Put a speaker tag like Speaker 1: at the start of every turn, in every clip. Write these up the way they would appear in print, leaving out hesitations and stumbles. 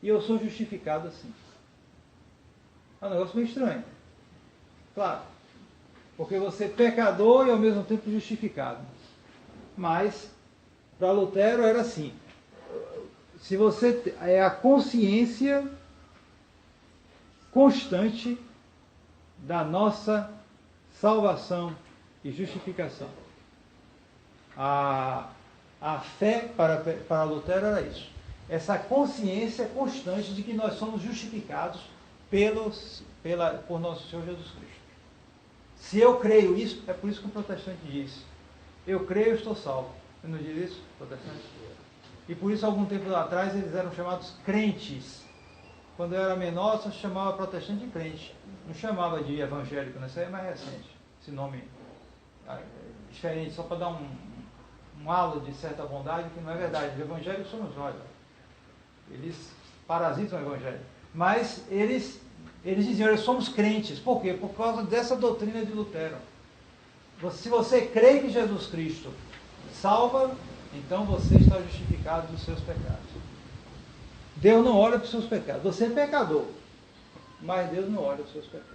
Speaker 1: e eu sou justificado assim. É um negócio meio estranho. Claro, porque você é pecador e ao mesmo tempo justificado. Mas, para Lutero era assim. Se você é a consciência constante da nossa salvação e justificação. A fé para Lutero era isso. Essa consciência constante de que nós somos justificados por nosso Senhor Jesus Cristo. Se eu creio isso, é por isso que o protestante diz: eu creio, eu estou salvo. Você não diz isso, protestante? E por isso, algum tempo atrás, eles eram chamados crentes. Quando eu era menor, só chamava protestante de crente. Não chamava de evangélico, né? Isso aí é mais recente. Esse nome diferente, só para dar um halo de certa bondade, que não é verdade. Os evangélicos somos nós. Eles parasitam o evangelho. Mas eles diziam: nós somos crentes. Por quê? Por causa dessa doutrina de Lutero. Se você crê que Jesus Cristo salva, então você está justificado dos seus pecados. Deus não olha para os seus pecados. Você é pecador, mas Deus não olha para os seus pecados.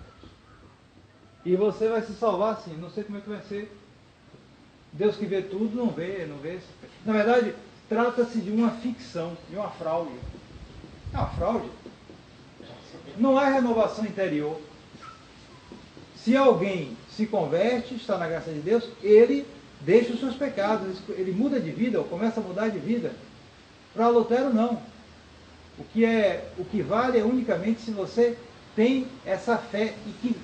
Speaker 1: E você vai se salvar assim. Não sei como é que vai ser. Deus que vê tudo não vê. Na verdade, trata-se de uma ficção, de uma fraude. É uma fraude. Não há renovação interior. Se alguém se converte, está na graça de Deus, ele deixa os seus pecados, ele muda de vida, ou começa a mudar de vida. Para Lutero, não. O que vale é unicamente se você tem essa fé, e que,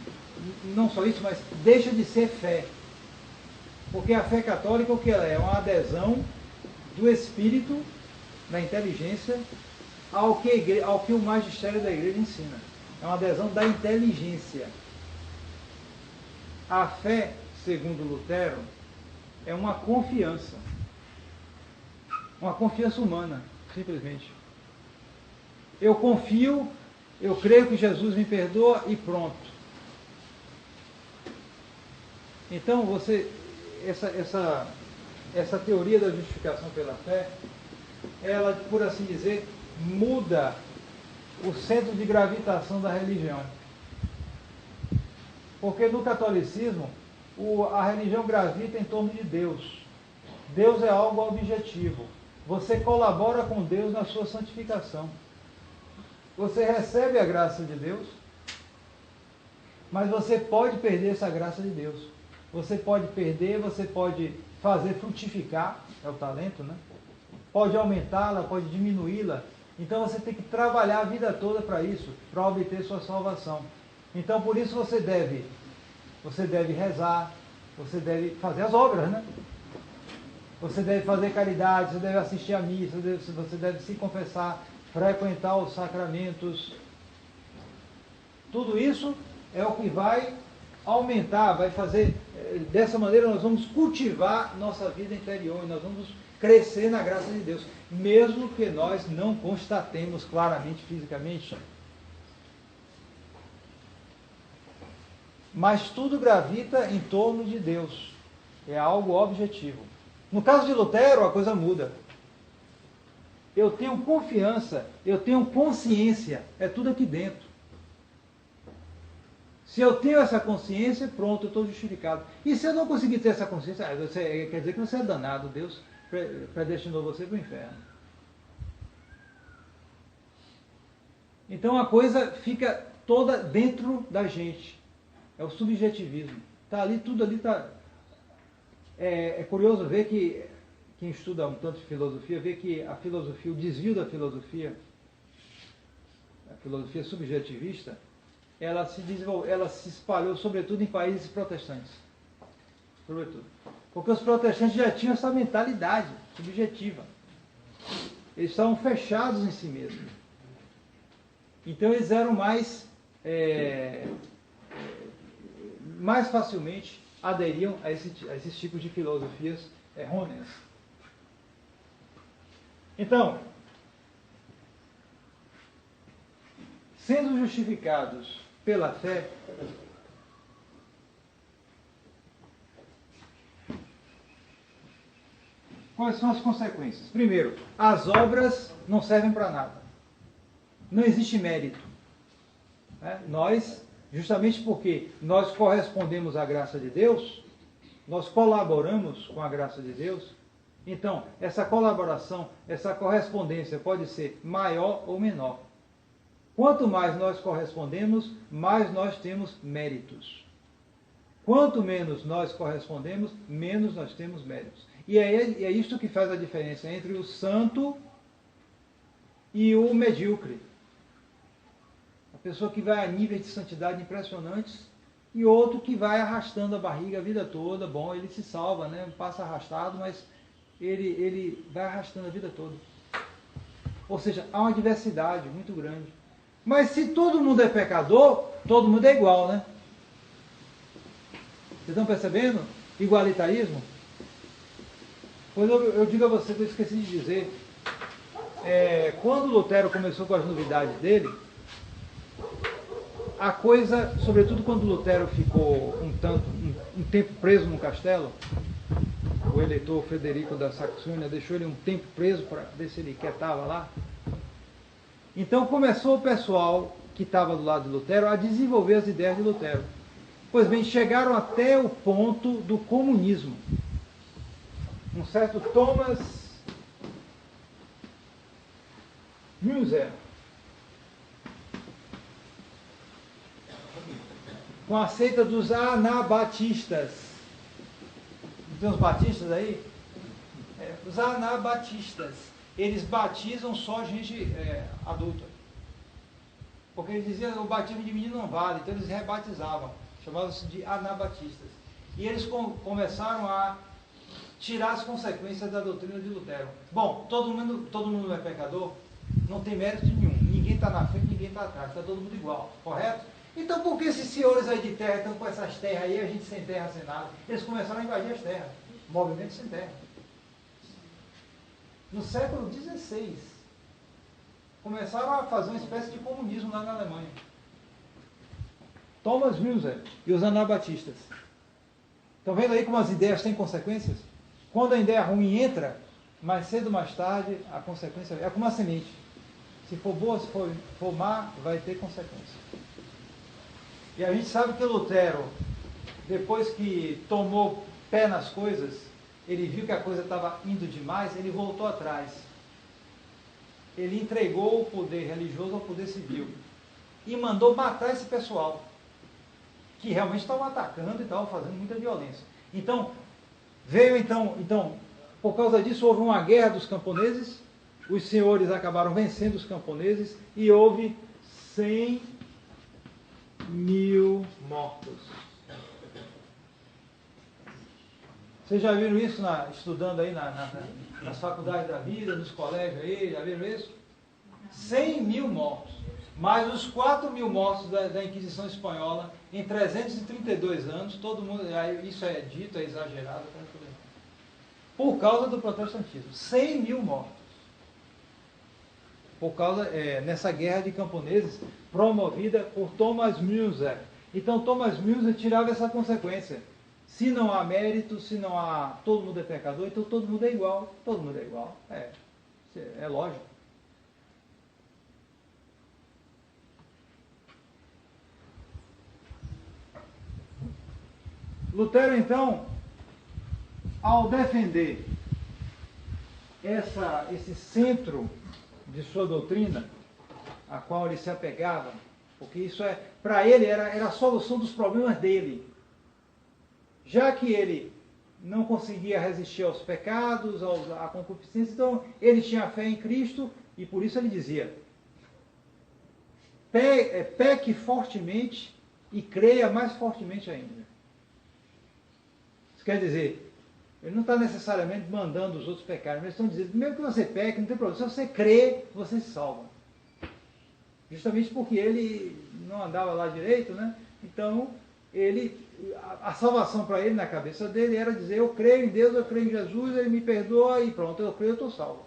Speaker 1: não só isso, mas deixa de ser fé. Porque a fé católica, o que ela é? É uma adesão do espírito, da inteligência, ao que o magistério da igreja ensina. É uma adesão da inteligência. A fé, segundo Lutero, é uma confiança. Uma confiança humana, simplesmente. Eu confio, eu creio que Jesus me perdoa e pronto. Então, essa teoria da justificação pela fé, ela, por assim dizer, muda o centro de gravitação da religião. Porque no catolicismo, a religião gravita em torno de Deus. Deus é algo objetivo. Você colabora com Deus na sua santificação. Você recebe a graça de Deus, mas você pode perder essa graça de Deus. Você pode perder, você pode fazer frutificar, é o talento, né? Pode aumentá-la, pode diminuí-la. Então você tem que trabalhar a vida toda para isso, para obter sua salvação. Então por isso você deve rezar, você deve fazer as obras, né? Você deve fazer caridade, você deve assistir à missa, você deve se confessar, frequentar os sacramentos. Tudo isso é o que vai aumentar, vai fazer, dessa maneira nós vamos cultivar nossa vida interior, e nós vamos crescer na graça de Deus, mesmo que nós não constatemos claramente fisicamente. Mas tudo gravita em torno de Deus. É algo objetivo. No caso de Lutero, a coisa muda. Eu tenho confiança, eu tenho consciência, é tudo aqui dentro. Se eu tenho essa consciência, pronto, eu estou justificado. E se eu não conseguir ter essa consciência, quer dizer que você é danado, Deus predestinou você para o inferno. Então a coisa fica toda dentro da gente. É o subjetivismo. Está ali, tudo ali está... É curioso ver que quem estuda um tanto de filosofia, vê que a filosofia, o desvio da filosofia, a filosofia subjetivista, ela se espalhou sobretudo em países protestantes. Sobretudo. Porque os protestantes já tinham essa mentalidade subjetiva. Eles estavam fechados em si mesmos. Então eles eram mais facilmente aderiam a esses tipos de filosofias errôneas. Então, sendo justificados pela fé, quais são as consequências? Primeiro, as obras não servem para nada. não existe mérito. Nós, justamente porque nós correspondemos à graça de Deus, nós colaboramos com a graça de Deus, então essa colaboração, essa correspondência pode ser maior ou menor. Quanto mais nós correspondemos, mais nós temos méritos. Quanto menos nós correspondemos, menos nós temos méritos. E é isto que faz a diferença entre o santo e o medíocre. A pessoa que vai a níveis de santidade impressionantes e outro que vai arrastando a barriga a vida toda. Bom, ele se salva, né? Passa arrastado, mas ele vai arrastando a vida toda. Ou seja, há uma diversidade muito grande. Mas se todo mundo é pecador, todo mundo é igual, né? Vocês estão percebendo? Igualitarismo? Pois eu digo a vocês, eu esqueci de dizer, quando Lutero começou com as novidades dele, a coisa, sobretudo quando Lutero ficou um tempo preso no castelo, o eleitor Frederico da Saxônia deixou ele um tempo preso para ver se ele quietava lá. Então começou o pessoal que estava do lado de Lutero a desenvolver as ideias de Lutero. Pois bem, chegaram até o ponto do comunismo. Um certo Thomas Müller, com a seita dos anabatistas. Não tem os batistas aí? Os anabatistas. Eles batizam só gente adulta. Porque eles diziam que o batismo de menino não vale, então eles rebatizavam. Chamavam-se de anabatistas. E eles começaram a tirar as consequências da doutrina de Lutero. Bom, todo mundo é pecador, não tem mérito nenhum. Ninguém está na frente, ninguém está atrás, está todo mundo igual, correto? Então por que esses senhores aí de terra estão com essas terras aí, a gente sem terra, sem nada? Eles começaram a invadir as terras, movimento sem terra. No século XVI, começaram a fazer uma espécie de comunismo lá na Alemanha. Thomas Müller e os anabatistas. Estão vendo aí como as ideias têm consequências? Quando a ideia ruim entra, mais cedo ou mais tarde, a consequência é como a semente. Se for boa, se for má, vai ter consequência. E a gente sabe que Lutero, depois que tomou pé nas coisas, ele viu que a coisa estava indo demais, ele voltou atrás. Ele entregou o poder religioso ao poder civil. E mandou matar esse pessoal, que realmente estavam atacando e estavam fazendo muita violência. Então, por causa disso, houve uma guerra dos camponeses, os senhores acabaram vencendo os camponeses e houve 100.000 mortos. Vocês já viram isso estudando aí nas faculdades da vida, nos colégios aí, já viram isso? 100.000 mortos. Mais os 4.000 mortos da Inquisição Espanhola em 332 anos, todo mundo, isso é dito, é exagerado, por causa do protestantismo. 100.000 mortos. Por causa, nessa guerra de camponeses, promovida por Thomas Müller. Então Thomas Müller tirava essa consequência. Se não há mérito, se não há... todo mundo é pecador, então todo mundo é igual. Todo mundo é igual. É lógico. Lutero, então, ao defender esse centro de sua doutrina, a qual ele se apegava, porque isso para ele era a solução dos problemas dele. Já que ele não conseguia resistir aos pecados, à concupiscência, então ele tinha fé em Cristo e por isso ele dizia: peque fortemente e creia mais fortemente ainda. Isso quer dizer, ele não está necessariamente mandando os outros pecarem, mas estão dizendo, mesmo que você peque, não tem problema, se você crê, você se salva. Justamente porque ele não andava lá direito, né? Então, a salvação para ele, na cabeça dele, era dizer, eu creio em Deus, eu creio em Jesus, ele me perdoa e pronto, eu creio, eu estou salvo.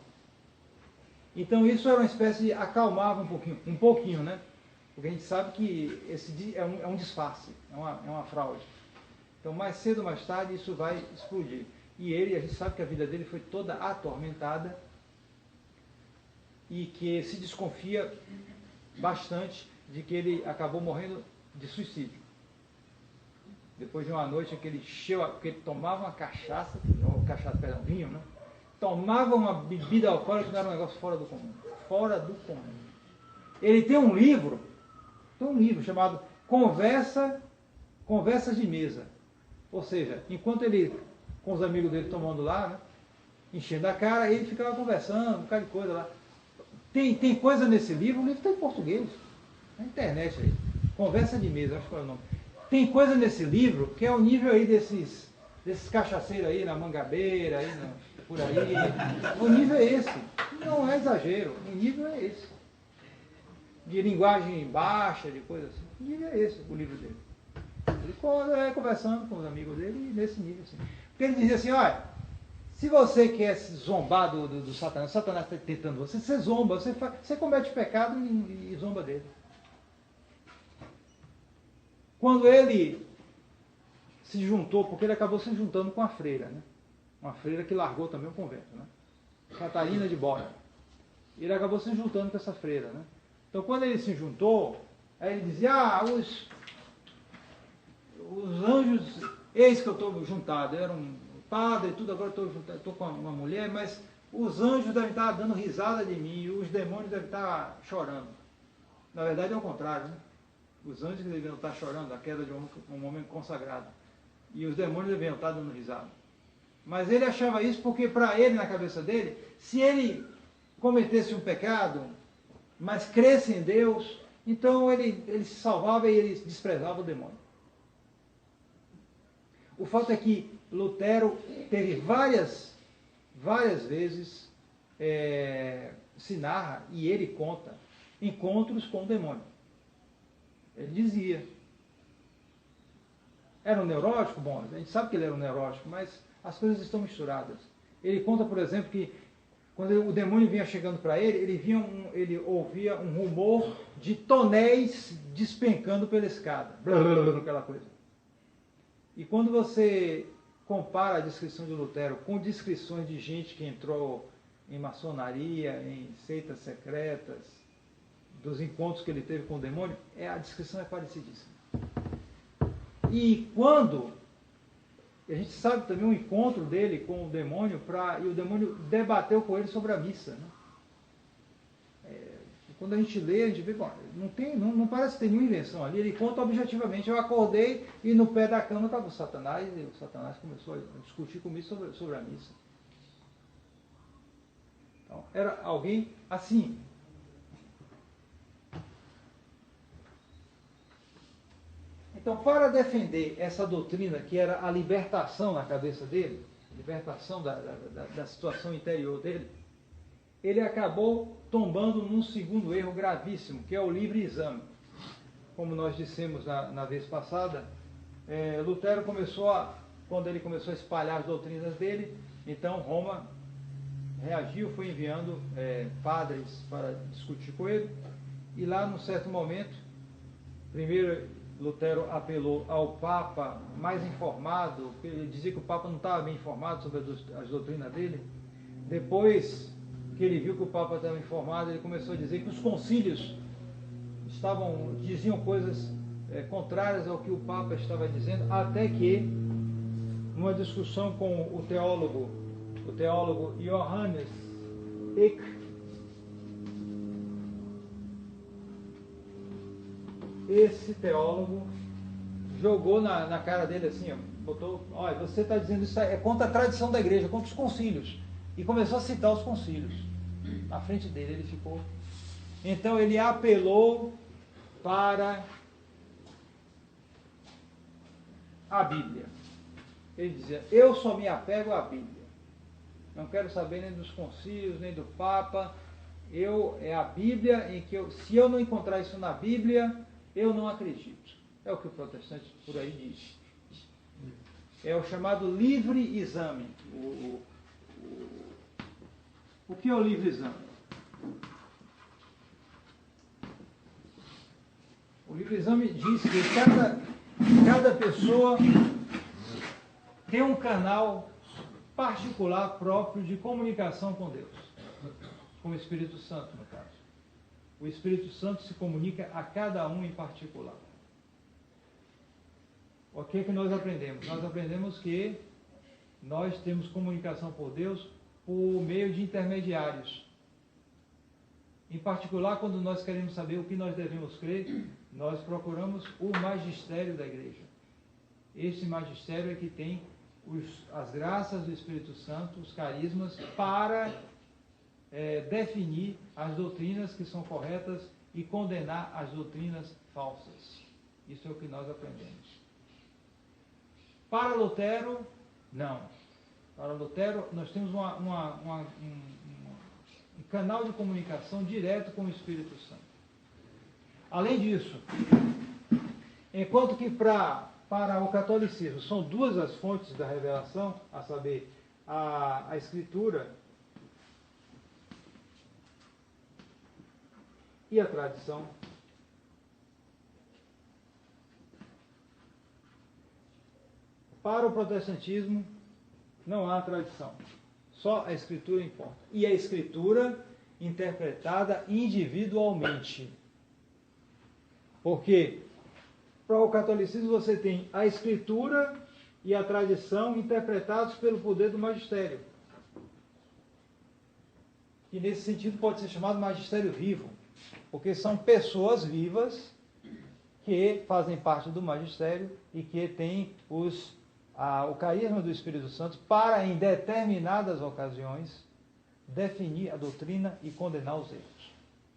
Speaker 1: Então isso era uma espécie de acalmava um pouquinho, né? Porque a gente sabe que esse é um disfarce, é uma fraude. Então mais cedo ou mais tarde isso vai explodir. E a gente sabe que a vida dele foi toda atormentada e que se desconfia bastante de que ele acabou morrendo de suicídio. Depois de uma noite que ele tomava uma cachaça, vinho, né? Tomava uma bebida alcoólica que não era um negócio fora do comum. Fora do comum. Ele tem um livro chamado Conversas de Mesa. Ou seja, enquanto ele, com os amigos dele tomando lá, né, enchendo a cara, ele ficava conversando, um bocado de coisa lá. Tem coisa nesse livro, o livro está em português, na internet aí. Conversa de Mesa, acho que é o nome. Tem coisa nesse livro que é o nível aí desses cachaceiros aí na Mangabeira, aí por aí. O nível é esse. Não é exagero, o nível é esse. De linguagem baixa, de coisa assim. O nível é esse, o livro dele. Ele conversando com os amigos dele nesse nível assim. Porque ele dizia assim, olha, se você quer se zombar do Satanás, o Satanás está tentando você zomba, você comete pecado e zomba dele. Quando ele se juntou, porque ele acabou se juntando com a freira, né? Uma freira que largou também o convento, né? Catarina de Bora. Ele acabou se juntando com essa freira, né? Então quando ele se juntou, aí ele dizia, os anjos, eis que eu estou juntado, eu era um padre e tudo, agora estou com uma mulher, mas os anjos devem estar dando risada de mim, e os demônios devem estar chorando. Na verdade é o contrário, né? Os anjos deveriam estar chorando a queda de um homem consagrado. E os demônios deveriam estar dando risada. Mas ele achava isso porque, para ele, na cabeça dele, se ele cometesse um pecado, mas cresce em Deus, então ele se salvava e ele desprezava o demônio. O fato é que Lutero teve várias vezes, se narra, e ele conta, encontros com o demônio. Ele dizia. Era um neurótico? Bom, a gente sabe que ele era um neurótico, mas as coisas estão misturadas. Ele conta, por exemplo, que quando o demônio vinha chegando para ele, ele ouvia um rumor de tonéis despencando pela escada. Aquela coisa. E quando você compara a descrição de Lutero com descrições de gente que entrou em maçonaria, em seitas secretas, dos encontros que ele teve com o demônio, a descrição é parecidíssima. E quando, a gente sabe também o encontro dele com o demônio, e o demônio debateu com ele sobre a missa. Né? Quando a gente lê, a gente vê, bom, não parece ter nenhuma invenção ali, ele conta objetivamente, eu acordei e no pé da cama estava o Satanás, e o Satanás começou a discutir comigo sobre a missa. Então, era alguém assim. Então, para defender essa doutrina, que era a libertação na cabeça dele, libertação da situação interior dele, ele acabou tombando num segundo erro gravíssimo, que é o livre exame. Como nós dissemos na vez passada, Lutero quando ele começou a espalhar as doutrinas dele, então Roma reagiu, foi enviando padres para discutir com ele, e lá, num certo momento, primeiro Lutero apelou ao Papa mais informado, ele dizia que o Papa não estava bem informado sobre as doutrinas dele. Depois que ele viu que o Papa estava informado, ele começou a dizer que os concílios diziam coisas contrárias ao que o Papa estava dizendo, até que, numa discussão com o teólogo Johannes Eck, esse teólogo jogou na cara dele assim, botou, olha, você está dizendo isso é contra a tradição da igreja, contra os concílios. E começou a citar os concílios. Na frente dele ele ficou. Então ele apelou para a Bíblia. Ele dizia, eu só me apego à Bíblia. Não quero saber nem dos concílios, nem do Papa. É a Bíblia em que se eu não encontrar isso na Bíblia, eu não acredito. É o que o protestante por aí diz. É o chamado livre exame. O que é o livre exame? O livre exame diz que cada pessoa tem um canal particular próprio de comunicação com Deus. Com o Espírito Santo, no caso. O Espírito Santo se comunica a cada um em particular. O que é que nós aprendemos? Nós aprendemos que nós temos comunicação por Deus por meio de intermediários. Em particular, quando nós queremos saber o que nós devemos crer, nós procuramos o magistério da igreja. Este magistério é que tem as graças do Espírito Santo, os carismas, para definir as doutrinas que são corretas e condenar as doutrinas falsas. Isso é o que nós aprendemos. Para Lutero, não. Para Lutero, nós temos um canal de comunicação direto com o Espírito Santo. Além disso, enquanto que para o catolicismo são duas as fontes da revelação, a saber, a Escritura e a tradição, para o protestantismo não há tradição, só a Escritura importa. E a Escritura interpretada individualmente. Porque para o catolicismo você tem a Escritura e a tradição interpretados pelo poder do magistério. E nesse sentido pode ser chamado magistério vivo, porque são pessoas vivas que fazem parte do magistério e que têm o carisma do Espírito Santo para, em determinadas ocasiões, definir a doutrina e condenar os erros,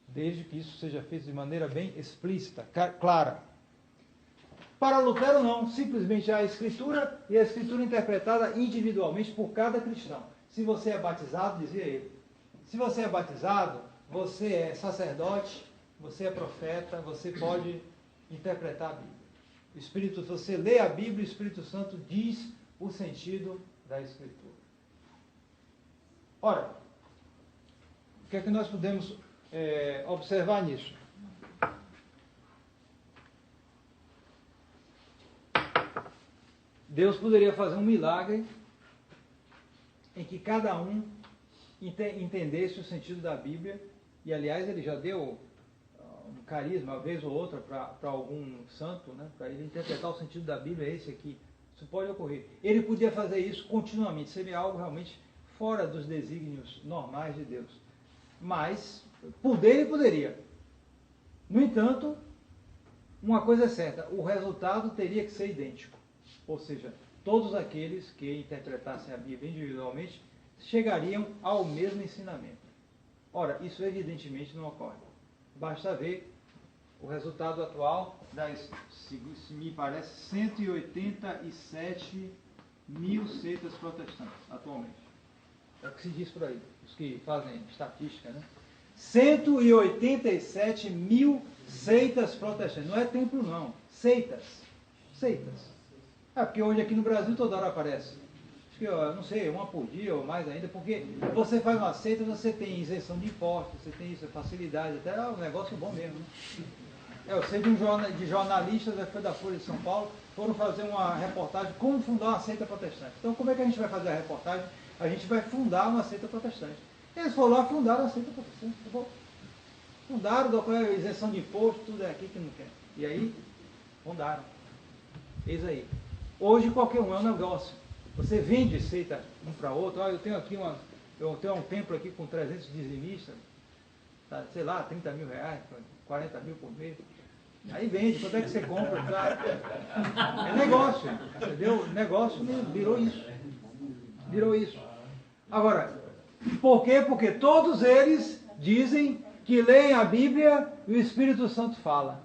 Speaker 1: desde que isso seja feito de maneira bem explícita, clara. Para Lutero não, simplesmente a Escritura e a Escritura interpretada individualmente por cada cristão. Se você é batizado, dizia ele, se você é batizado, você é sacerdote, você é profeta, você pode interpretar a Bíblia. Você lê a Bíblia e o Espírito Santo diz o sentido da Escritura. Ora, o que é que nós podemos observar nisso? Deus poderia fazer um milagre em que cada um entendesse o sentido da Bíblia, e aliás ele já deu um carisma, uma vez ou outra, para algum santo, né, para ele interpretar o sentido da Bíblia, é esse aqui. Isso pode ocorrer. Ele podia fazer isso continuamente, seria algo realmente fora dos desígnios normais de Deus. Mas, ele poderia. No entanto, uma coisa é certa, o resultado teria que ser idêntico. Ou seja, todos aqueles que interpretassem a Bíblia individualmente chegariam ao mesmo ensinamento. Ora, isso evidentemente não ocorre. Basta ver o resultado atual das, se me parece, 187 mil seitas protestantes atualmente. É o que se diz por aí, os que fazem estatística, né? 187 mil seitas protestantes. Não é templo não, seitas. Seitas. Porque hoje aqui no Brasil toda hora aparece. Acho que, não sei, uma por dia ou mais ainda, porque você faz uma seita, você tem isenção de impostos, você tem isso, facilidade, até é um negócio bom mesmo, né? Eu sei de jornalistas da Folha de São Paulo foram fazer uma reportagem como fundar uma seita protestante. Então como é que a gente vai fazer a reportagem? A gente vai fundar uma seita protestante. Eles foram lá e fundaram a seita protestante. Tá bom? Fundaram, isenção de imposto, tudo é aqui que não quer. E aí, fundaram. Eis aí. Hoje qualquer um é um negócio. Você vende seita um para outro. Eu tenho aqui um templo aqui com 300 dizimistas, tá, sei lá, 30 mil reais, 40 mil por mês. Aí vende, quanto é que você compra? Tá? É negócio, entendeu? Negócio virou isso. Virou isso. Agora, por quê? Porque todos eles dizem que leem a Bíblia e o Espírito Santo fala.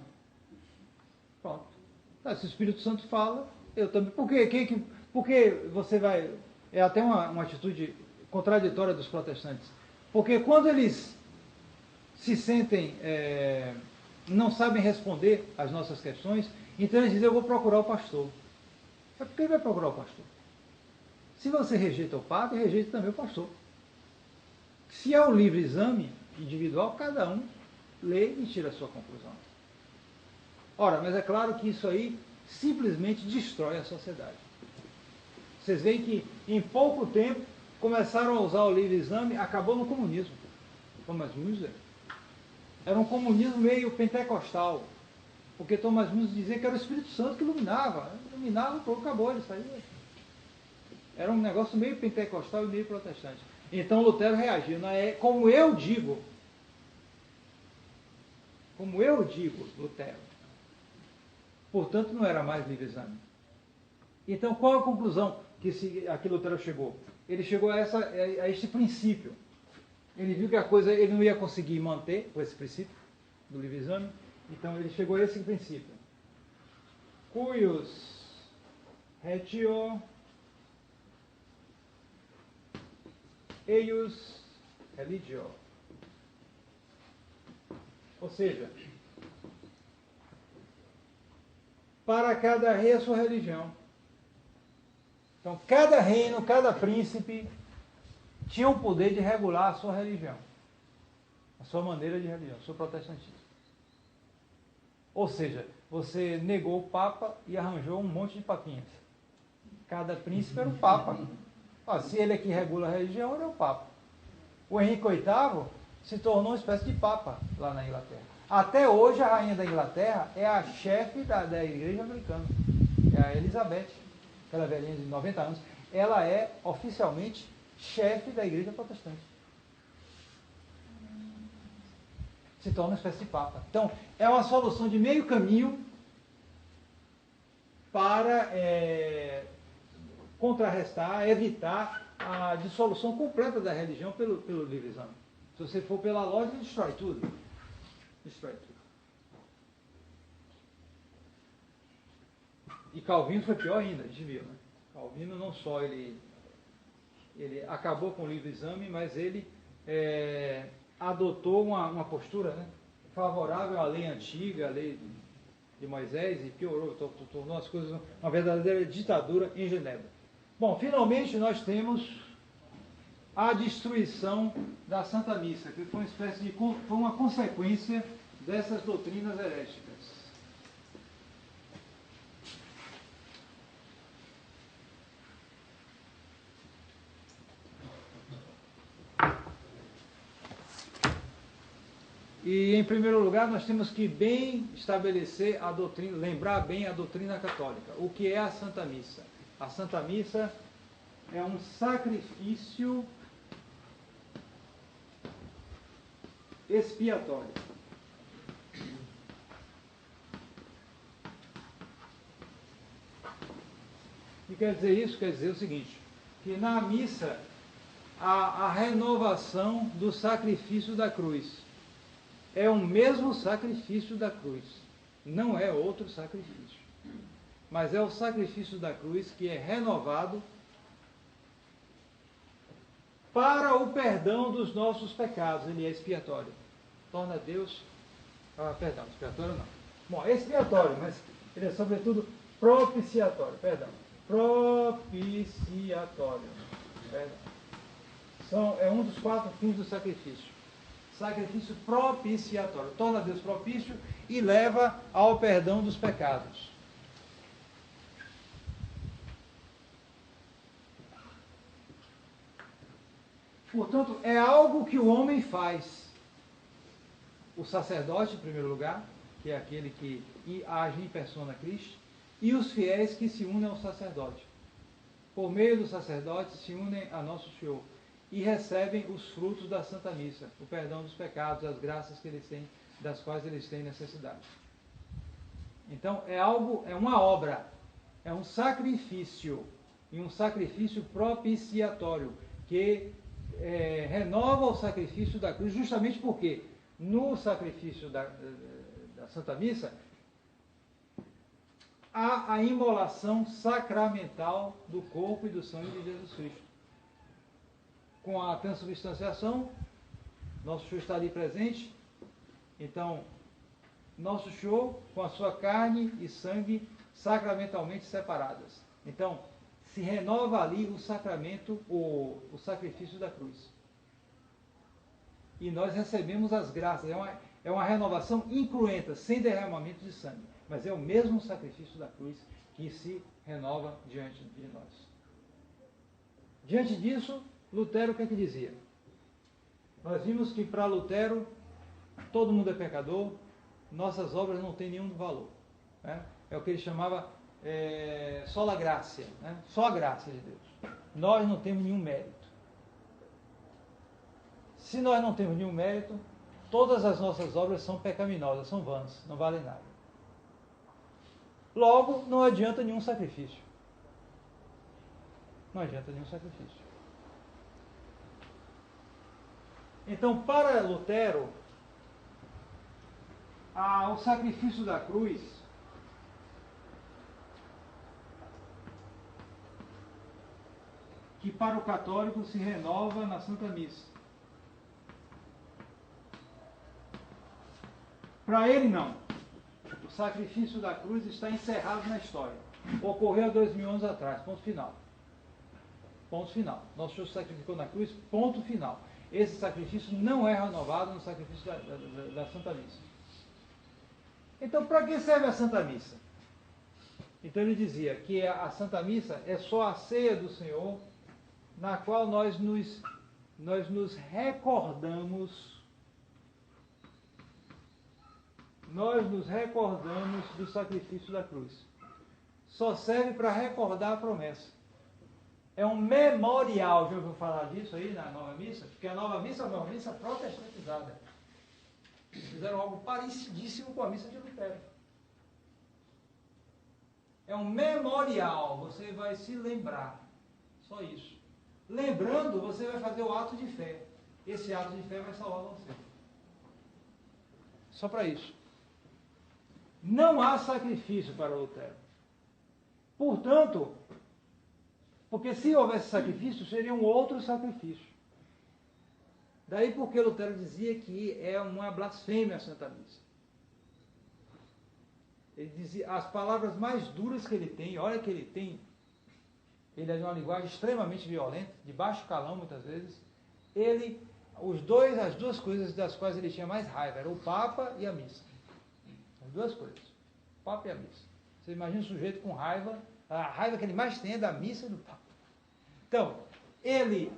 Speaker 1: Pronto. Se o Espírito Santo fala, eu também. Porque você vai. É até uma atitude contraditória dos protestantes. Porque quando eles se sentem. Não sabem responder às nossas questões, então eles dizem: eu vou procurar o pastor. Mas por que vai procurar o pastor? Se você rejeita o padre, rejeita também o pastor. Se é o livre exame individual, cada um lê e tira a sua conclusão. Ora, mas é claro que isso aí simplesmente destrói a sociedade. Vocês veem que em pouco tempo começaram a usar o livre exame, acabou no comunismo. Mas Era um comunismo meio pentecostal, porque Thomas More dizia que era o Espírito Santo que iluminava, pô, acabou, ele saía. Era um negócio meio pentecostal e meio protestante. Então Lutero reagiu, como eu digo, Lutero. Portanto, não era mais livre exame. Então, qual a conclusão a que Lutero chegou? Ele chegou a este princípio. Ele viu que a coisa ele não ia conseguir manter com esse princípio do livre exame. Então, ele chegou a esse princípio. Cuius retio eius religio. Ou seja, para cada rei a sua religião. Então, cada reino, cada príncipe tinha o poder de regular a sua religião, a sua maneira de religião, o seu protestantismo. Ou seja, você negou o Papa e arranjou um monte de papinhas. Cada príncipe era um Papa. Se ele é que regula a religião, ele é o Papa. O Henrique VIII se tornou uma espécie de Papa lá na Inglaterra. Até hoje, a rainha da Inglaterra é a chefe da igreja anglicana. É a Elizabeth, aquela velhinha de 90 anos. Ela é oficialmente chefe da igreja protestante. Se torna uma espécie de Papa. Então, é uma solução de meio caminho para contrarrestar, evitar a dissolução completa da religião pelo livre exame. Se você for pela lógica, destrói tudo. Destrói tudo. E Calvino foi pior ainda, a gente viu, né? Calvino não só ele acabou com o livre exame, mas ele adotou uma postura, né, favorável à lei antiga, à lei de Moisés, e piorou, tornou as coisas uma verdadeira ditadura em Genebra. Bom, finalmente nós temos a destruição da Santa Missa, que foi uma consequência dessas doutrinas heréticas. E, em primeiro lugar, nós temos que bem estabelecer a doutrina, lembrar bem a doutrina católica. O que é a Santa Missa? A Santa Missa é um sacrifício expiatório. O que quer dizer isso? Quer dizer o seguinte, que na missa a renovação do sacrifício da cruz. É o mesmo sacrifício da cruz, não é outro sacrifício. Mas é o sacrifício da cruz que é renovado para o perdão dos nossos pecados. Ele é expiatório. Torna Deus... perdão, expiatório não. Bom, é expiatório, mas ele é sobretudo propiciatório. Perdão. Propiciatório. Perdão. É um dos 4 fins do sacrifício. Sacrifício propiciatório. Torna Deus propício e leva ao perdão dos pecados. Portanto, é algo que o homem faz. O sacerdote, em primeiro lugar, que é aquele que age em persona Christi, e os fiéis que se unem ao sacerdote. Por meio do sacerdote se unem a Nosso Senhor e recebem os frutos da Santa Missa, o perdão dos pecados, as graças que eles têm, das quais eles têm necessidade. Então, é uma obra, é um sacrifício, e um sacrifício propiciatório, que renova o sacrifício da cruz, justamente porque no sacrifício da Santa Missa há a imolação sacramental do corpo e do sangue de Jesus Cristo. Com a transubstanciação, Nosso Senhor está ali presente. Então, Nosso Senhor com a sua carne e sangue sacramentalmente separadas. Então, se renova ali o sacramento, o sacrifício da cruz. E nós recebemos as graças. É uma renovação incruenta, sem derramamento de sangue. Mas é o mesmo sacrifício da cruz que se renova diante de nós. Diante disso, Lutero o que é que dizia? Nós vimos que para Lutero todo mundo é pecador, nossas obras não têm nenhum valor. Né? É o que ele chamava sola gracia, né? Só a graça de Deus. Nós não temos nenhum mérito. Se nós não temos nenhum mérito, todas as nossas obras são pecaminosas, são vãs, não valem nada. Logo, não adianta nenhum sacrifício. Não adianta nenhum sacrifício. Então, para Lutero, o sacrifício da cruz que para o católico se renova na Santa Missa. Para ele, não. O sacrifício da cruz está encerrado na história. Ocorreu há 2000 anos atrás, ponto final. Ponto final. Nosso Senhor sacrificou na cruz, ponto final. Esse sacrifício não é renovado no sacrifício da Santa Missa. Então, para que serve a Santa Missa? Então ele dizia que a Santa Missa é só a ceia do Senhor, na qual nós nos recordamos do sacrifício da cruz. Só serve para recordar a promessa. É um memorial. Já ouviu falar disso aí na Nova Missa? Porque a Nova Missa é uma missa protestantizada. Fizeram algo parecidíssimo com a missa de Lutero. É um memorial. Você vai se lembrar. Só isso. Lembrando, você vai fazer o ato de fé. Esse ato de fé vai salvar você. Só para isso. Não há sacrifício para Lutero. Portanto, porque se houvesse sacrifício, seria um outro sacrifício. Daí porque Lutero dizia que é uma blasfêmia a Santa Missa. Ele dizia, as palavras mais duras que ele tem, olha que ele é de uma linguagem extremamente violenta, de baixo calão muitas vezes, as duas coisas das quais ele tinha mais raiva, era o Papa e a missa. As duas coisas, o Papa e a missa. Você imagina um sujeito com raiva, a raiva que ele mais tem é da missa e do Papa. Então, ele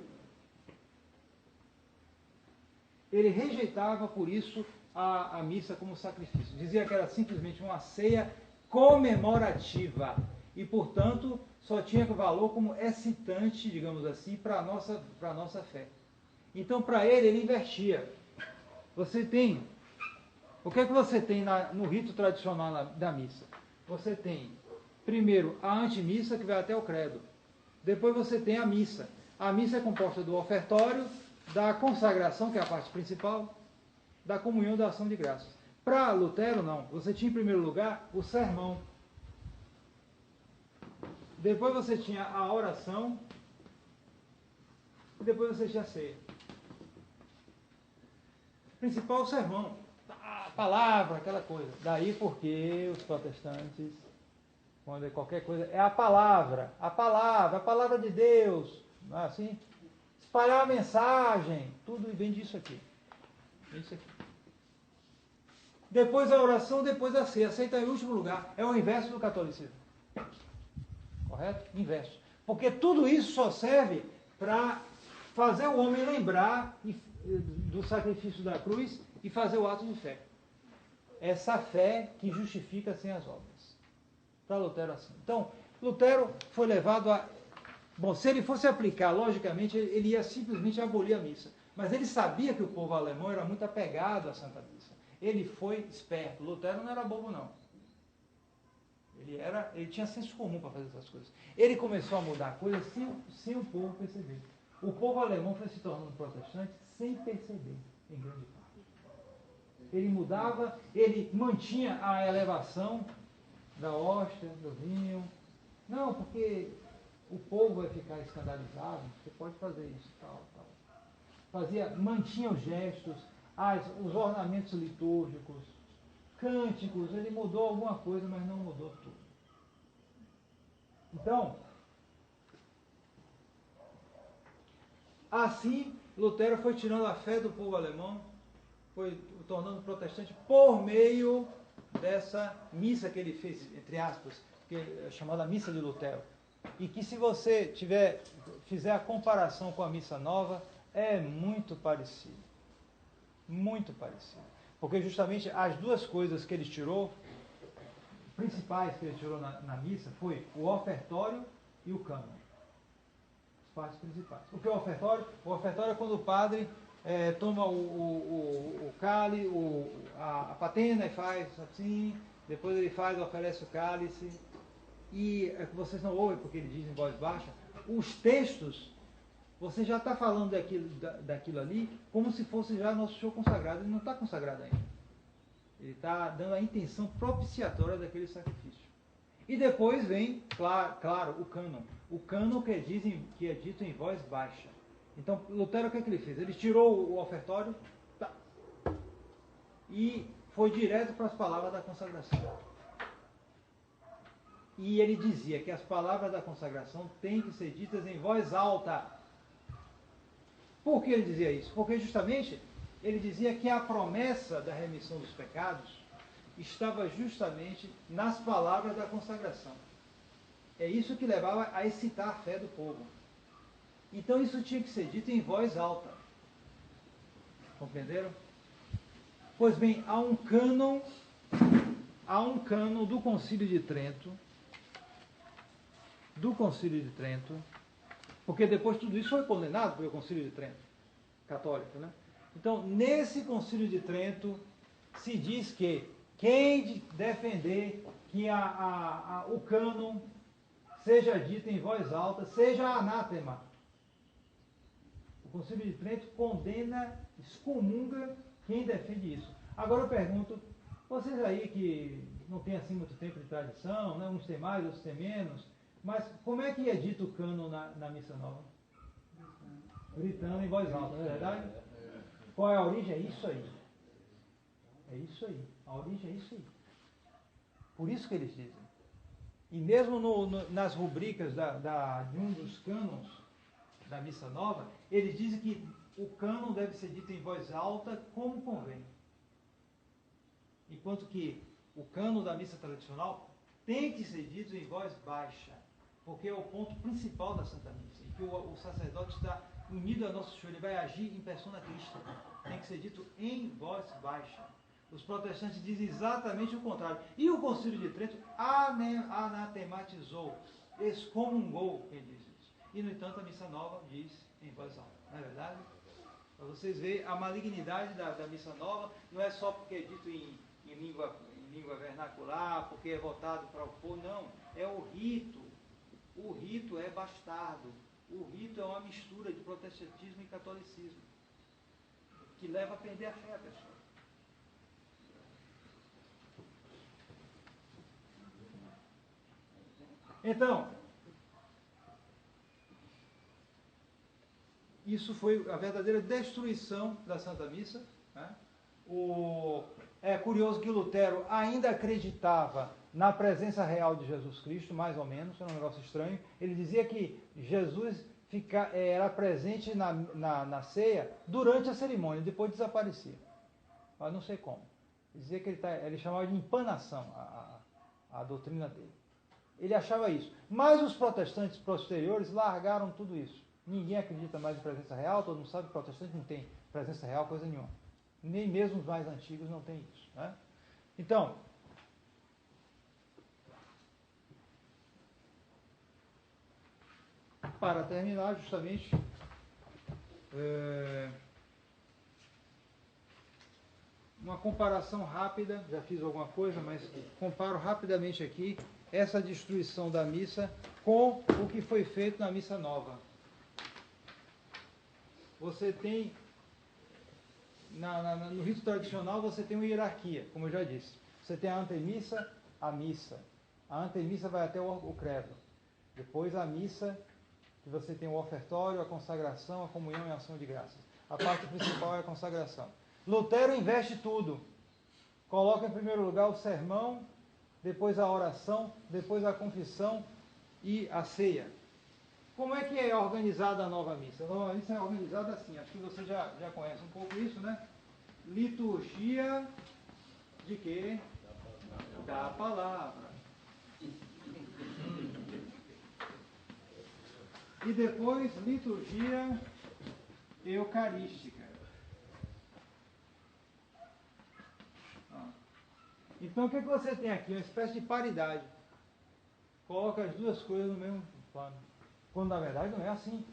Speaker 1: rejeitava por isso a missa como sacrifício. Dizia que era simplesmente uma ceia comemorativa e, portanto, só tinha valor como excitante, digamos assim, para a nossa fé. Então, para ele invertia. O que é que você tem no rito tradicional da missa? Você tem, primeiro, a antimissa, que vai até o credo. Depois você tem a missa. A missa é composta do ofertório, da consagração, que é a parte principal, da comunhão da ação de graças. Para Lutero, não. Você tinha, em primeiro lugar, o sermão. Depois você tinha a oração. E depois você tinha a ceia. Principal, o sermão. A palavra, aquela coisa. Daí porque os protestantes, quando é qualquer coisa, é a palavra de Deus. Não é assim? Espalhar a mensagem, tudo vem disso aqui. Isso aqui. Depois a oração, depois a ceia. A ceia está em último lugar. É o inverso do catolicismo. Correto? Inverso. Porque tudo isso só serve para fazer o homem lembrar do sacrifício da cruz e fazer o ato de fé. Essa fé que justifica sem as obras. Para Lutero assim. Então, Lutero foi levado a... Bom, se ele fosse aplicar, logicamente, ele ia simplesmente abolir a missa. Mas ele sabia que o povo alemão era muito apegado à Santa Missa. Ele foi esperto. Lutero não era bobo, não. Ele tinha senso comum para fazer essas coisas. Ele começou a mudar coisas sem o povo perceber. O povo alemão foi se tornando protestante sem perceber, em grande parte. Ele mudava, ele mantinha a elevação da hóstia, do vinho. Não, porque o povo vai ficar escandalizado, você pode fazer isso, tal. Mantinha os gestos, os ornamentos litúrgicos, cânticos, ele mudou alguma coisa, mas não mudou tudo. Então, assim, Lutero foi tirando a fé do povo alemão, foi o tornando protestante por meio dessa missa que ele fez, entre aspas, que é chamada Missa de Lutero. E que, se você fizer a comparação com a missa nova, é muito parecido. Muito parecido. Porque justamente as duas coisas que ele tirou, principais que ele tirou na missa, foi o ofertório e o cânon. As partes principais. O que é o ofertório? O ofertório é quando o padre toma o cálice, a patena e faz assim, depois ele oferece o cálice, e vocês não ouvem porque ele diz em voz baixa, os textos, você já está falando daquilo ali como se fosse já nosso Senhor consagrado. Ele não está consagrado ainda. Ele está dando a intenção propiciatória daquele sacrifício. E depois vem, claro, o cânon. O cânon que é dito em voz baixa. Então, Lutero, o que ele fez? Ele tirou o ofertório e foi direto para as palavras da consagração. E ele dizia que as palavras da consagração têm que ser ditas em voz alta. Por que ele dizia isso? Porque justamente ele dizia que a promessa da remissão dos pecados estava justamente nas palavras da consagração. É isso que levava a excitar a fé do povo. Então isso tinha que ser dito em voz alta. Compreenderam? Pois bem, há um cânon do Concílio de Trento, porque depois tudo isso foi condenado pelo Concílio de Trento, católico, né? Então, nesse Concílio de Trento, se diz que quem defender que o cânon seja dito em voz alta, seja anátema. O Concílio de Trento condena, excomunga quem defende isso. Agora eu pergunto, vocês aí que não têm assim muito tempo de tradição, né? Uns têm mais, outros têm menos, mas como é que é dito o cânon na Missa Nova? Gritando em voz alta, não é verdade? Qual é a origem? É isso aí. É isso aí. A origem é isso aí. Por isso que eles dizem. E mesmo nas rubricas de um dos cânones da Missa Nova, eles dizem que o cânon deve ser dito em voz alta como convém. Enquanto que o cânon da missa tradicional tem que ser dito em voz baixa, porque é o ponto principal da Santa Missa, em que o sacerdote está unido a Nosso Senhor, ele vai agir em persona Christi. Tem que ser dito em voz baixa. Os protestantes dizem exatamente o contrário. E o Concílio de Trento anatematizou, excomungou quem diz isso. E, no entanto, a Missa Nova diz em voz alta. Não é verdade? Para vocês verem, a malignidade da Missa Nova não é só porque é dito em língua vernacular, porque é votado para o povo, não. É o rito. O rito é bastardo. O rito é uma mistura de protestantismo e catolicismo, que leva a perder a fé a pessoa. Então, isso foi a verdadeira destruição da Santa Missa, né? É curioso que Lutero ainda acreditava na presença real de Jesus Cristo, mais ou menos, é um negócio estranho. Ele dizia que Jesus era presente na ceia durante a cerimônia, depois desaparecia. Mas não sei como. Ele dizia que ele chamava de empanação a doutrina dele. Ele achava isso. Mas os protestantes posteriores largaram tudo isso. Ninguém acredita mais em presença real, todo mundo sabe que o protestante não tem presença real, coisa nenhuma. Nem mesmo os mais antigos não têm isso, né? Então, para terminar, justamente, uma comparação rápida, já fiz alguma coisa, mas comparo rapidamente aqui essa destruição da missa com o que foi feito na Missa Nova. Você tem, no rito tradicional, você tem uma hierarquia, como eu já disse. Você tem a antemissa, a missa. A antemissa vai até o credo. Depois a missa, que você tem o ofertório, a consagração, a comunhão e a ação de graças. A parte principal é a consagração. Lutero investe tudo. Coloca em primeiro lugar o sermão, depois a oração, depois a confissão e a ceia. Como é que é organizada a nova missa? A nova missa é organizada assim, acho que você já conhece um pouco isso, né? Liturgia de quê? Da palavra. E depois, liturgia eucarística. Então o que você tem aqui? Uma espécie de paridade. Coloca as duas coisas no mesmo plano. Quando na verdade não é assim.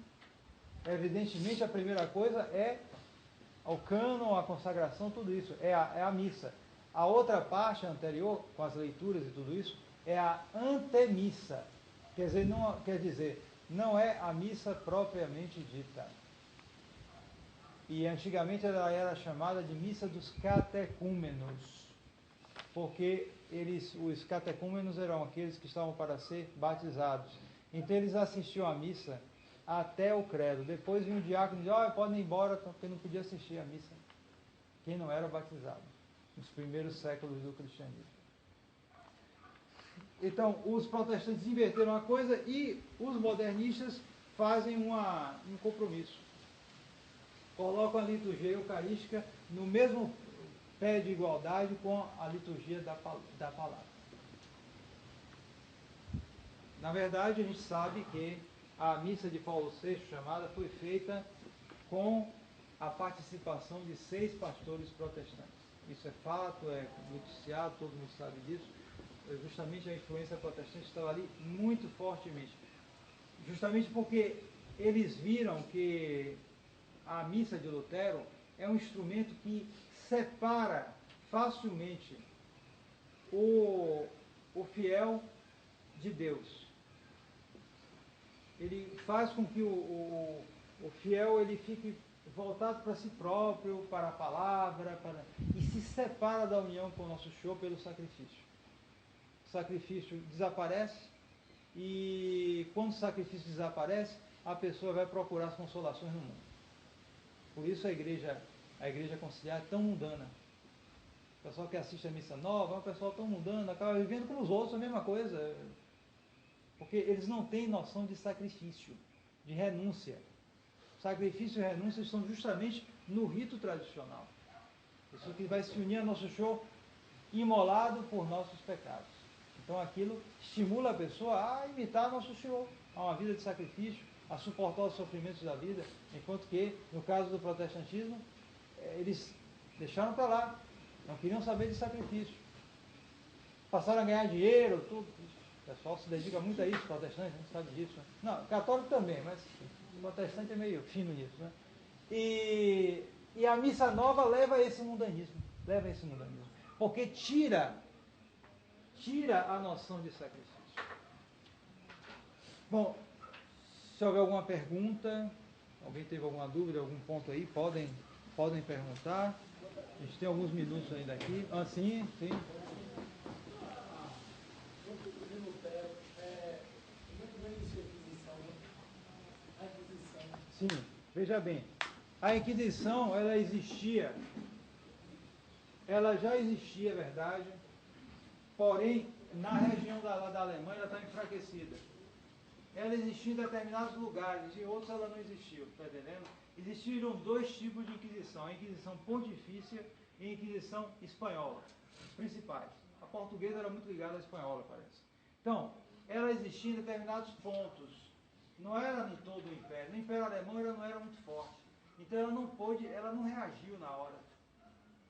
Speaker 1: Evidentemente a primeira coisa é o cânon, a consagração, tudo isso. É a missa. A outra parte anterior, com as leituras e tudo isso, é a antemissa. Quer dizer, não é a missa propriamente dita. E antigamente ela era chamada de missa dos catecúmenos, porque os catecúmenos eram aqueles que estavam para ser batizados. Então eles assistiam à missa até o credo. Depois vinha o diácono e dizia, podem ir embora, porque não podia assistir à missa quem não era batizado, nos primeiros séculos do cristianismo. Então, os protestantes inverteram a coisa e os modernistas fazem um compromisso. Colocam a liturgia eucarística no mesmo pé de igualdade com a liturgia da palavra. Na verdade, a gente sabe que a missa de Paulo VI, chamada, foi feita com a participação de 6 pastores protestantes. Isso é fato, é noticiado, todo mundo sabe disso. Justamente a influência protestante estava ali muito fortemente. Justamente porque eles viram que a missa de Lutero é um instrumento que separa facilmente o fiel de Deus. Ele faz com que o fiel ele fique voltado para si próprio, para a palavra, e se separa da união com o nosso Senhor pelo sacrifício. O sacrifício desaparece e quando o sacrifício desaparece, a pessoa vai procurar as consolações no mundo. Por isso a igreja conciliar é tão mundana. O pessoal que assiste a missa nova é um pessoal tão mundano, acaba vivendo como os outros, a mesma coisa. Porque eles não têm noção de sacrifício, de renúncia. Sacrifício e renúncia estão justamente no rito tradicional. Isso que vai se unir a nosso Senhor imolado por nossos pecados. Então aquilo estimula a pessoa a imitar nosso Senhor, a uma vida de sacrifício, a suportar os sofrimentos da vida, enquanto que, no caso do protestantismo, eles deixaram para lá, não queriam saber de sacrifício. Passaram a ganhar dinheiro, tudo. O pessoal se dedica muito a isso, protestante, a gente sabe disso. Né? Não, católico também, mas o protestante é meio fino nisso. Né? E a missa nova leva a esse mundanismo. Porque tira a noção de sacrifício. Bom, se houver alguma pergunta, alguém teve alguma dúvida, algum ponto aí, podem perguntar. A gente tem alguns minutos ainda aqui. Ah, sim. Sim, veja bem, a Inquisição, ela já existia, é verdade, porém, na região da Alemanha, ela está enfraquecida. Ela existia em determinados lugares, em outros ela não existiu, está entendendo? Existiram 2 tipos de Inquisição, a Inquisição Pontifícia e a Inquisição Espanhola, os principais. A portuguesa era muito ligada à espanhola, parece. Então, ela existia em determinados pontos, não era em todo o Império. No Império Alemão ela não era muito forte, então ela não reagiu na hora.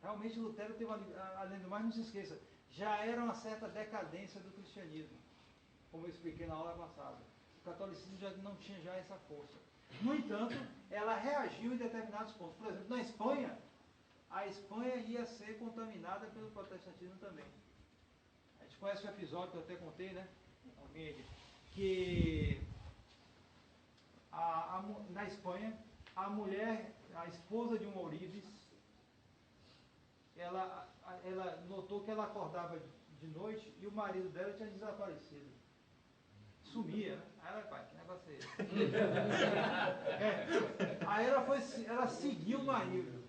Speaker 1: Realmente Lutero teve, além do mais, não se esqueça, já era uma certa decadência do cristianismo, como eu expliquei na aula passada. O catolicismo já não tinha já essa força. No entanto, ela reagiu em determinados pontos. Por exemplo, na Espanha, a Espanha ia ser contaminada pelo protestantismo também. A gente conhece o episódio que eu até contei, né? Que na Espanha, a mulher, a esposa de um ourives, ela notou que ela acordava de noite e o marido dela tinha desaparecido. Sumia, né? Aí ela, pai, que negócio é esse? Aí ela seguiu o marido.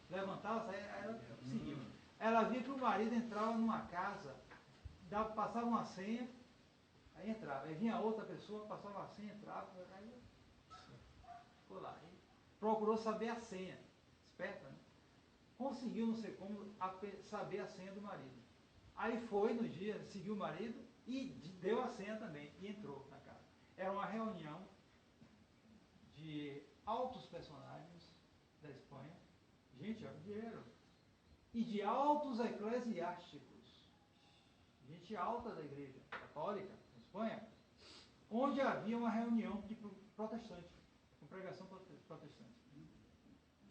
Speaker 1: Levantava, saía, ela seguiu. Ela via que o marido entrava numa casa, passava uma senha, aí entrava. Aí vinha outra pessoa, passava a senha, entrava, aí ficou lá. Aí procurou saber a senha. Esperta, né? Conseguiu, não sei como, saber a senha do marido. Aí foi no dia, seguiu o marido e deu a senha também, e entrou na casa. Era uma reunião de altos personagens da Espanha. Gente, era dinheiro. e de altos eclesiásticos, gente alta da igreja católica, na Espanha, onde havia uma reunião de protestantes, com pregação protestante.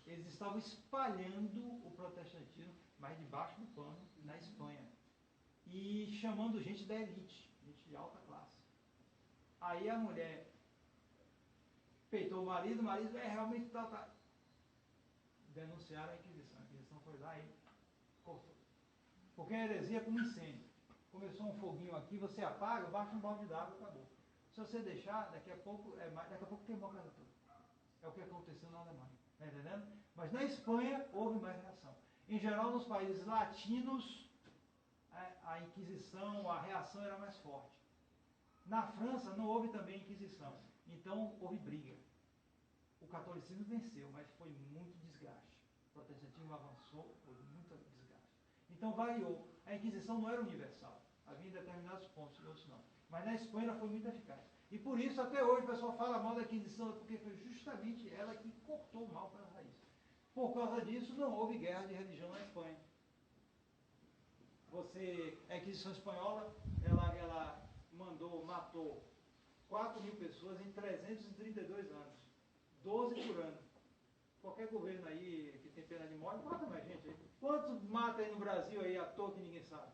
Speaker 1: Eles estavam espalhando o protestantismo, mas debaixo do pano, na Espanha. E chamando gente da elite, gente de alta classe. Aí a mulher peitou o marido realmente tá. Denunciaram a Inquisição foi lá e cortou. Porque a heresia é como incêndio. Começou um foguinho aqui, você apaga, baixa um balde d'água e acabou. Se você deixar, daqui a pouco queimou a casa toda. É o que aconteceu na Alemanha. Está entendendo? Mas na Espanha houve mais reação. Em geral, nos países latinos, a Inquisição, a reação era mais forte. Na França não houve também Inquisição. Então houve briga. O catolicismo venceu, mas foi muito desgaste. O protestantismo avançou, houve muito desgaste. Então variou. A Inquisição não era universal. Havia em determinados pontos, outros não. Mas na Espanha ela foi muito eficaz. E por isso, até hoje, o pessoal fala mal da Inquisição, porque foi justamente ela que cortou o mal pela raiz. Por causa disso, não houve guerra de religião na Espanha. A Inquisição Espanhola, ela matou 4.000 pessoas em 332 anos. 12 por ano. Qualquer governo aí que tem pena de morte, mata mais gente aí. Quantos mata aí no Brasil aí à toa que ninguém sabe?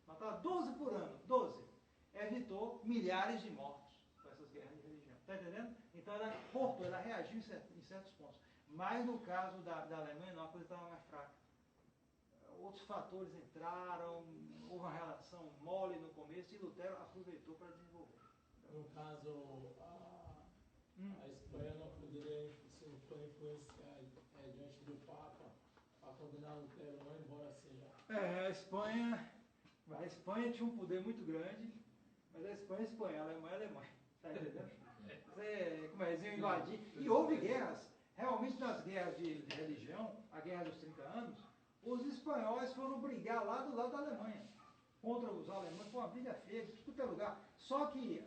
Speaker 1: Matava 12 por ano. 12. Evitou milhares de mortos com essas guerras de religião. Está entendendo? Então ela cortou, ela reagiu em certos pontos. Mas no caso da Alemanha, não, a coisa estava mais fraca. Outros fatores entraram, houve uma relação mole no começo e Lutero aproveitou para desenvolver.
Speaker 2: No caso, a Espanha não poderia sofrer influenciar diante do Papa para condenar Lutero, não, embora seja.
Speaker 1: A Espanha tinha um poder muito grande, mas a Espanha, a Alemanha é Alemanha. Está entendendo? Eles iam invadir. E houve guerras. Realmente, nas guerras de religião, a Guerra dos 30 Anos, os espanhóis foram brigar lá do lado da Alemanha. Contra os alemães, foi uma briga feia, de tudo que é lugar. Só que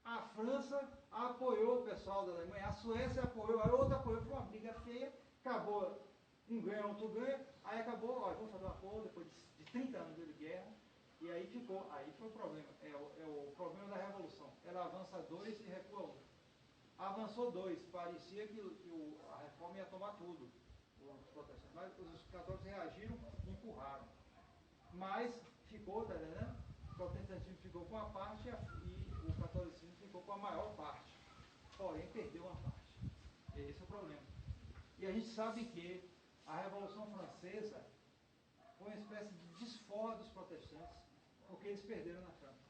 Speaker 1: a França apoiou o pessoal da Alemanha, a Suécia apoiou, a outra apoiou, foi uma briga feia, acabou, um ganha, outro ganha, aí acabou, vamos fazer um acordo depois de 30 anos de guerra, e aí foi o problema, é o problema da Revolução. Ela avança 2 e recua 1. Avançou 2, parecia que a reforma ia tomar tudo, os protestantes, mas os católicos reagiram e empurraram. Mas ficou, tá entendendo? O protestantismo ficou com uma parte e o catolicismo ficou com a maior parte. Porém, perdeu uma parte. Esse é o problema. E a gente sabe que a Revolução Francesa foi uma espécie de desforra dos protestantes, porque eles perderam na França.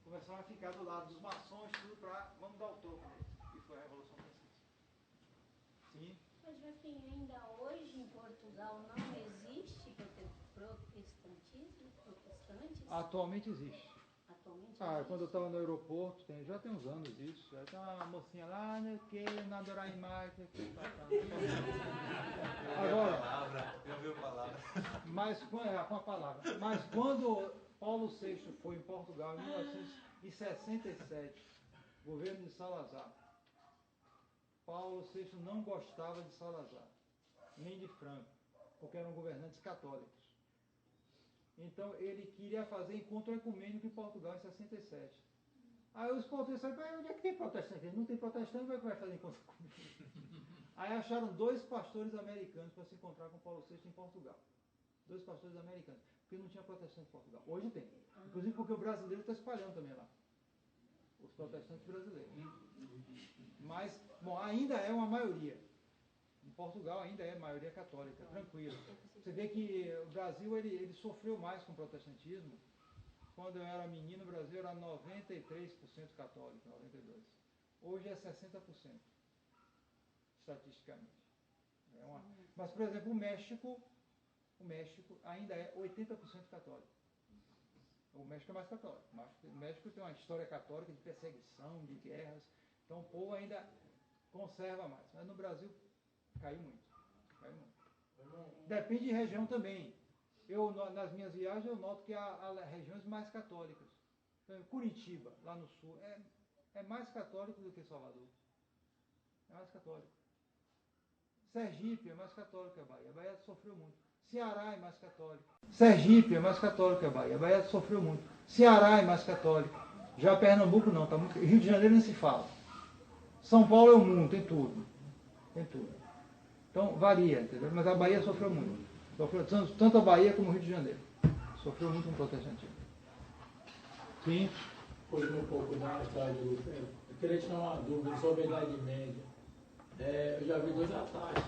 Speaker 1: Começaram a ficar do lado dos maçons, tudo para, vamos dar o toco neles. E foi a Revolução Francesa. Sim.
Speaker 3: Mas, Joaquim, ainda hoje em Portugal não existe protestantes?
Speaker 1: Atualmente existe.
Speaker 3: Atualmente existe?
Speaker 1: Quando eu estava no aeroporto, já tem uns anos isso, já tem uma mocinha lá, que não adorar a imagem. Agora,
Speaker 4: eu ouvi a palavra.
Speaker 1: Com a palavra. Mas quando Paulo VI foi em Portugal em 1967, governo de Salazar, Paulo VI não gostava de Salazar, nem de Franco, porque eram governantes católicos. Então ele queria fazer encontro ecumênico em Portugal em 67. Aí os protestantes falaram, onde é que tem protestante? Não tem protestante, como é que vai fazer encontro ecumênico? Aí acharam 2 pastores americanos para se encontrar com Paulo VI em Portugal. 2 pastores americanos, porque não tinha protestante em Portugal. Hoje tem. Inclusive porque o brasileiro está espalhando também lá. Os protestantes brasileiros. Mas, bom, ainda é uma maioria. Em Portugal ainda é maioria católica, tranquilo. Você vê que o Brasil ele sofreu mais com o protestantismo. Quando eu era menino, o Brasil era 93% católico, 92%. Hoje é 60%, estatisticamente. Mas, por exemplo, o México ainda é 80% católico. O México é mais católico. O México tem uma história católica de perseguição, de guerras. Então o povo ainda conserva mais. Mas no Brasil caiu muito. Depende de região também. Nas minhas viagens eu noto que há regiões mais católicas. Então, Curitiba, lá no sul, é mais católico do que Salvador. É mais católico. Sergipe é mais católico que a Bahia. A Bahia sofreu muito. Ceará é mais católico. Sergipe é mais católico que a Bahia. A Bahia sofreu muito. Ceará é mais católico. Já Pernambuco não, tá muito... Rio de Janeiro nem se fala. São Paulo é o mundo, tem tudo. Tem tudo. Então varia, entendeu? Mas a Bahia sofreu muito. Sofreu tanto a Bahia como o Rio de Janeiro. Sofreu muito com o protestantismo. Sim.
Speaker 2: Fugindo um pouco da história de Lutero, eu queria tirar uma dúvida sobre a Idade Média. Eu já vi dois ataques,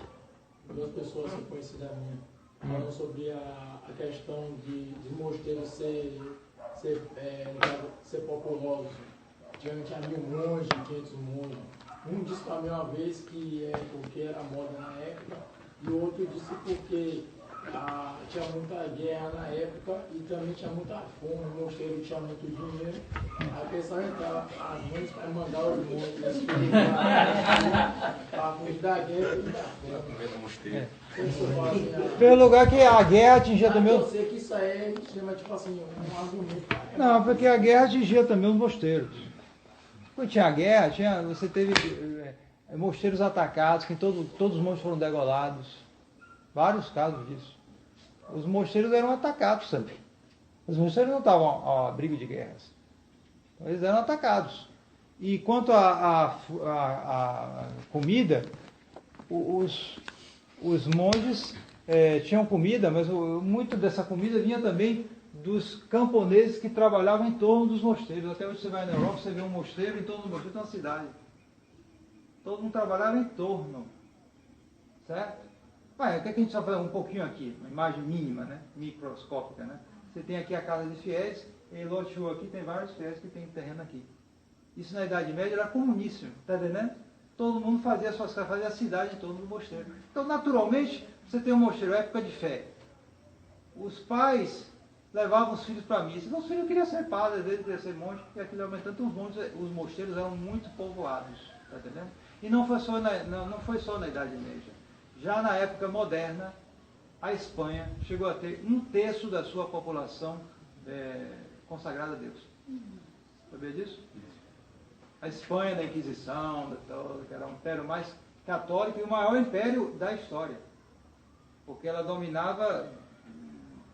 Speaker 2: duas pessoas conhecidas minhas, falando sobre a questão de mosteiros ser populosos. Antigamente havia 1.000 monges, 500 monges. Um disse para mim uma vez que é porque era moda na época, e o outro disse porque tinha muita guerra na época e também tinha muita fome, o mosteiro tinha muito dinheiro. A pessoa entrava as mães para mandar os monges para fugir da guerra e da fome.
Speaker 1: Pelo lugar que a guerra atingia também.
Speaker 2: Eu sei que isso aí chama tipo assim, um argumento.
Speaker 1: Não, porque a guerra atingia também os mosteiros. Quando tinha guerra, você teve mosteiros atacados, que todos os monges foram degolados. Vários casos disso. Os mosteiros eram atacados também. Os mosteiros não estavam a abrigo de guerras. Eles eram atacados. E quanto à comida, os monges tinham comida, mas muito dessa comida vinha também dos camponeses que trabalhavam em torno dos mosteiros. Até hoje você vai na Europa, você vê um mosteiro, em torno do mosteiro tem uma cidade. Todo mundo trabalhava em torno. Certo? Mas o que a gente só faz um pouquinho aqui? Uma imagem mínima, né? Microscópica, né? Você tem aqui a casa de fiéis, em Lochu aqui tem vários fiéis que tem terreno aqui. Isso na Idade Média era comuníssimo, está entendendo? Todo mundo fazia suas casas, fazia a cidade em torno do mosteiro. Então, naturalmente, você tem um mosteiro, época de fé. Os pais levavam os filhos para a missa. Então, os filhos queriam ser padres, às vezes queriam ser monge, e aquilo aumentando. Os mosteiros eram muito povoados, está entendendo? E não foi só na Idade Média. Já na época moderna, a Espanha chegou a ter 1/3 da sua população consagrada a Deus. Sabia disso? A Espanha da Inquisição, que era o império mais católico e o maior império da história. Porque ela dominava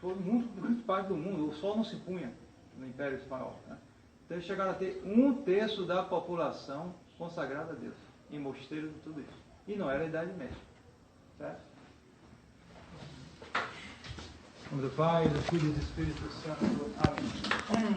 Speaker 1: muita parte do mundo. O sol não se punha no Império Espanhol. Né? Então eles chegaram a ter 1/3 da população consagrada a Deus. Em mosteiros e tudo isso. E não era a Idade Média. Certo? Em nome do Pai, do Filho e do Espírito Santo. Amém.